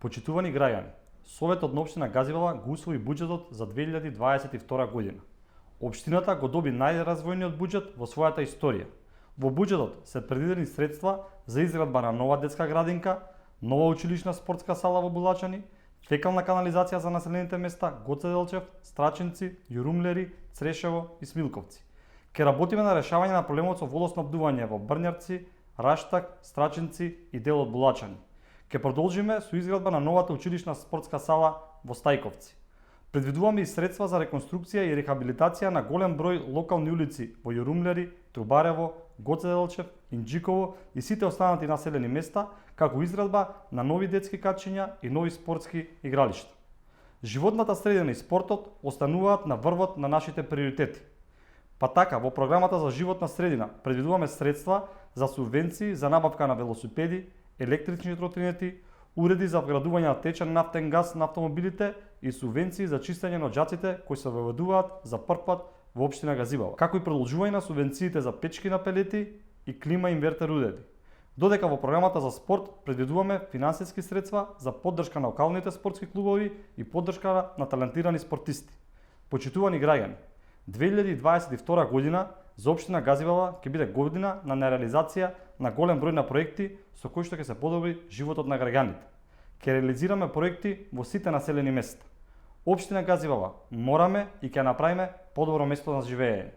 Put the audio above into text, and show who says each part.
Speaker 1: Почитувани граѓани, Советот на општина Газивала го усвои буџетот за 2022 година. Општината го доби најразвојниот буџет во својата историја. Во буџетот се предвидени средства за изградба на нова детска градинка, нова училишна спортска сала во Булачани, фекална канализација за населените места Гоце Делчев, Страчинци, Јурумлери, Црешево и Смилковци. Ке работиме на решавање на проблемот со водоснабдување во Брњарци, Раштак, Страчинци и дел од Булачани. Ке продолжиме со изградба на новата училишна спортска сала во Стајковци. Предвидуваме и средства за реконструкција и рехабилитација на голем број локални улици во Јурумлери, Трубарево, Гоце Делчев, Инџиково и сите останати населени места, како изградба на нови детски качиња и нови спортски игралишта. Животната средина и спортот остануваат на врвот на нашите приоритети. Па така, во програмата за животна средина предвидуваме средства за субвенции за набавка на велосипеди, електрични тротинети, уреди за вградување на течен нафтен газ на автомобилите и субвенции за чистење на оџаците кои се воведуваат за прв пат во општина Газивала, како и продолжување на субвенциите за печки на пелети и клима инвертер уреди. Додека во програмата за спорт предвидуваме финансиски средства за поддршка на локалните спортски клубови и поддршка на талентирани спортисти. Почитувани граѓани, 2022 година за општина Газивала ќе биде година на нереализација на голем број на проекти со кои што ќе се подобри животот на граѓаните. Ќе реализираме проекти во сите населени места. Општина Газивала мораме и ќе направиме подобро место на живеење.